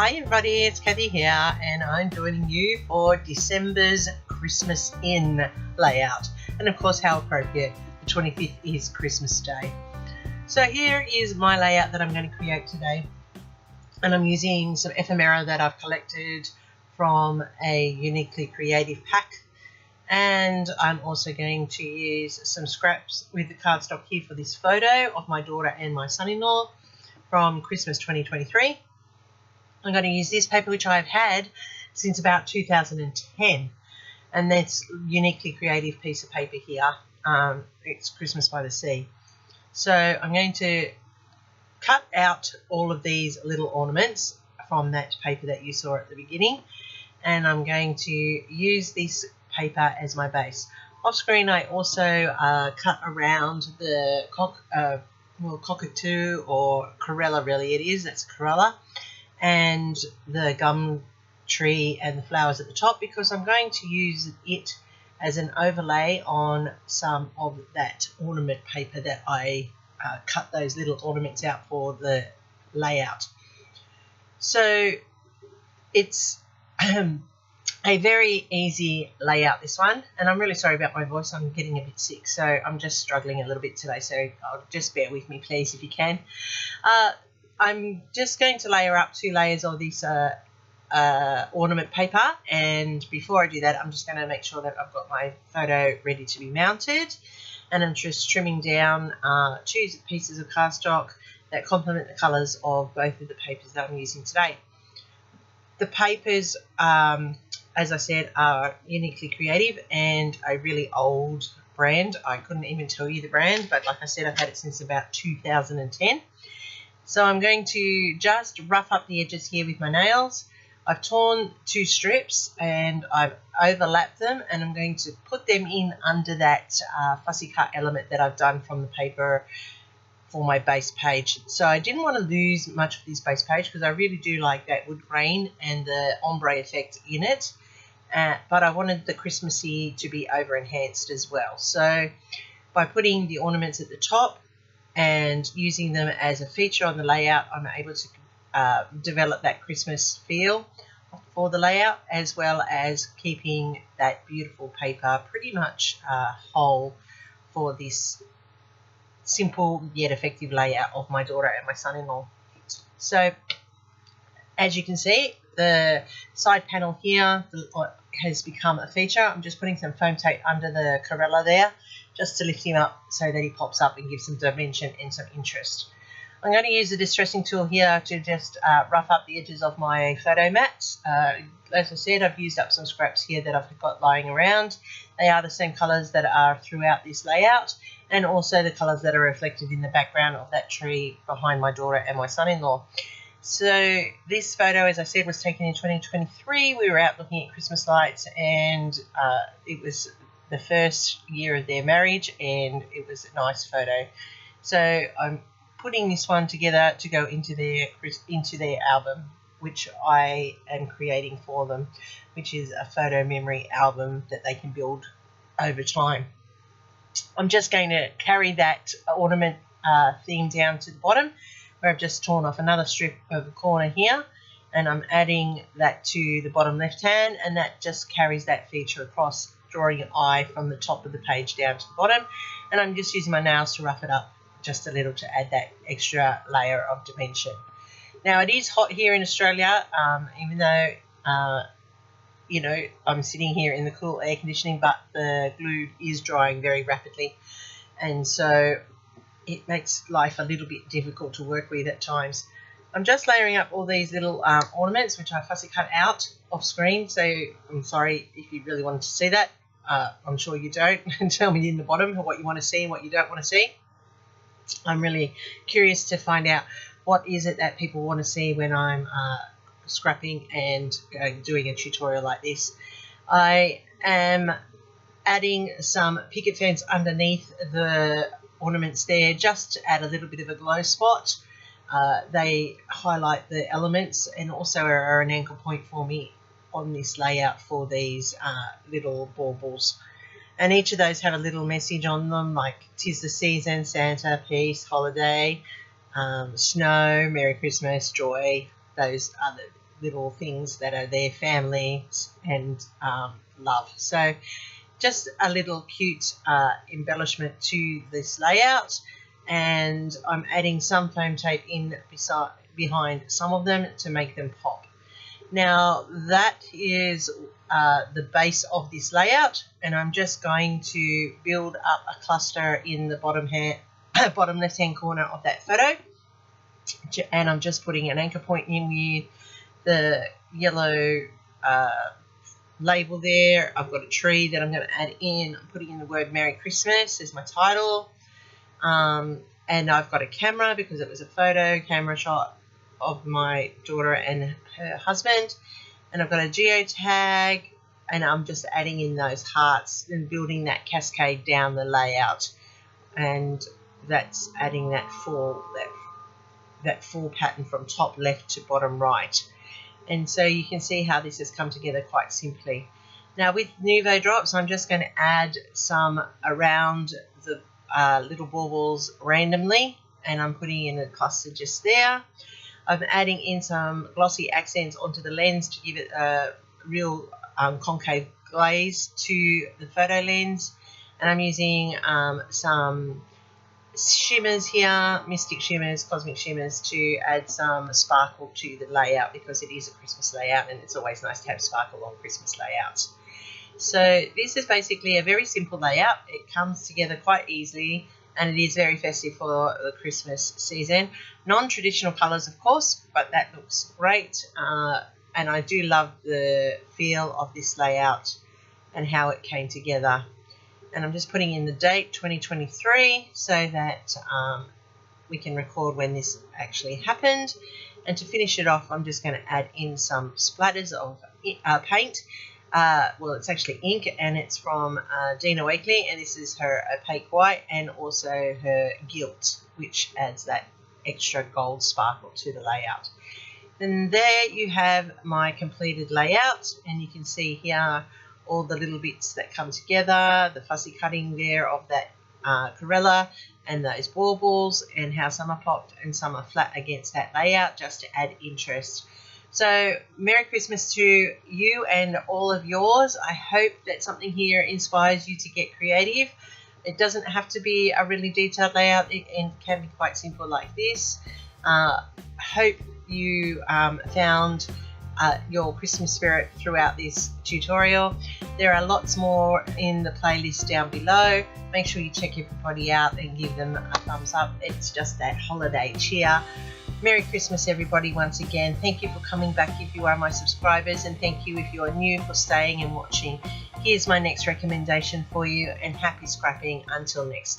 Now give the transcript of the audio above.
Hi everybody, it's Kathy here and I'm joining you for December's Christmas in layout. And of course, how appropriate, the 25th is Christmas Day. So here is my layout that I'm going to create today. And I'm using some ephemera that I've collected from a uniquely creative pack. And I'm also going to use some scraps with the cardstock here for this photo of my daughter and my son-in-law from Christmas 2023. I'm going to use this paper, which I've had since about 2010, and that's a uniquely creative piece of paper here. It's Christmas by the Sea. So I'm going to cut out all of these little ornaments from that paper that you saw at the beginning, and I'm going to use this paper as my base. Off screen I also cut around the cockatoo, or corella really it is, that's corella, and the gum tree and the flowers at the top, because I'm going to use it as an overlay on some of that ornament paper that I cut those little ornaments out for the layout. So it's a very easy layout, this one, and I'm really sorry about my voice. I'm getting a bit sick, so I'm just struggling a little bit today, so I'll just bear with me please if you can. I'm just going to layer up 2 layers of this ornament paper, and before I do that I'm just going to make sure that I've got my photo ready to be mounted, and I'm just trimming down 2 pieces of cardstock that complement the colours of both of the papers that I'm using today. The papers, as I said, are uniquely creative and a really old brand. I couldn't even tell you the brand, but like I said, I've had it since about 2010. So I'm going to just rough up the edges here with my nails. I've torn 2 strips and I've overlapped them, and I'm going to put them in under that fussy cut element that I've done from the paper for my base page. So I didn't want to lose much of this base page because I really do like that wood grain and the ombre effect in it, but I wanted the Christmassy to be over enhanced as well. So by putting the ornaments at the top and using them as a feature on the layout, I'm able to develop that Christmas feel for the layout, as well as keeping that beautiful paper pretty much whole for this simple yet effective layout of my daughter and my son-in-law. So as you can see, the side panel here has become a feature. I'm just putting some foam tape under the corella there just to lift him up so that he pops up and gives some dimension and some interest. I'm going to use the distressing tool here to just rough up the edges of my photo mats. As I said, I've used up some scraps here that I've got lying around. They are the same colours that are throughout this layout, and also the colours that are reflected in the background of that tree behind my daughter and my son-in-law. So this photo, as I said, was taken in 2023. We were out looking at Christmas lights, and it was the first year of their marriage, and it was a nice photo. So I'm putting this one together to go into their album, which I am creating for them, which is a photo memory album that they can build over time. I'm just going to carry that ornament theme down to the bottom, where I've just torn off another strip of the corner here, and I'm adding that to the bottom left hand, and that just carries that feature across, drawing an eye from the top of the page down to the bottom. And I'm just using my nails to rough it up just a little to add that extra layer of dimension. Now it is hot here in Australia, even though you know, I'm sitting here in the cool air conditioning, but the glue is drying very rapidly, and so it makes life a little bit difficult to work with at times. I'm just layering up all these little ornaments, which I fussy cut out off screen, so I'm sorry if you really wanted to see that. I'm sure you don't. Tell me in the bottom what you want to see and what you don't want to see. I'm really curious to find out what is it that people want to see when I'm scrapping and doing a tutorial like this. I am adding some picket fence underneath the ornaments there, just to add a little bit of a glow spot. They highlight the elements and also are an anchor point for me on this layout for these little baubles. And each of those have a little message on them, like 'tis the season, Santa, peace, holiday, snow, Merry Christmas, joy, those other little things that are their families and love. So just a little cute embellishment to this layout, and I'm adding some foam tape in behind some of them to make them pop. Now that is the base of this layout, and I'm just going to build up a cluster in the bottom left hand corner of that photo, and I'm just putting an anchor point in with the yellow label there. I've got a tree that I'm going to add in. I'm putting in the word Merry Christmas as my title, and I've got a camera because it was a photo camera shot of my daughter and her husband, and I've got a geotag, and I'm just adding in those hearts and building that cascade down the layout, and that's adding that full pattern from top left to bottom right. And so you can see how this has come together quite simply. Now with Nuvo drops, I'm just going to add some around the little baubles randomly, and I'm putting in a cluster just there. I'm adding in some glossy accents onto the lens to give it a real concave glaze to the photo lens, and I'm using some shimmers here, mystic shimmers, cosmic shimmers, to add some sparkle to the layout because it is a Christmas layout and it's always nice to have sparkle on Christmas layouts. So this is basically a very simple layout. It comes together quite easily, and it is very festive for the Christmas season. Non-traditional colours, of course, but that looks great, and I do love the feel of this layout and how it came together. And I'm just putting in the date 2023 so that we can record when this actually happened. And to finish it off, I'm just going to add in some splatters of paint. Well, it's actually ink, and it's from Dina Wakely, and this is her opaque white and also her gilt, which adds that extra gold sparkle to the layout. And there you have my completed layout, and you can see here all the little bits that come together, the fussy cutting there of that Corella and those baubles, and how some are popped and some are flat against that layout just to add interest. So Merry Christmas to you and all of yours. I hope that something here inspires you to get creative. It doesn't have to be a really detailed layout. It can be quite simple like this. Hope you found your Christmas spirit throughout this tutorial. There are lots more in the playlist down below. Make sure you check everybody out and give them a thumbs up. It's just that holiday cheer. Merry Christmas everybody once again. Thank you for coming back if you are my subscribers, and thank you if you are new for staying and watching. Here's my next recommendation for you, and happy scrapping until next time.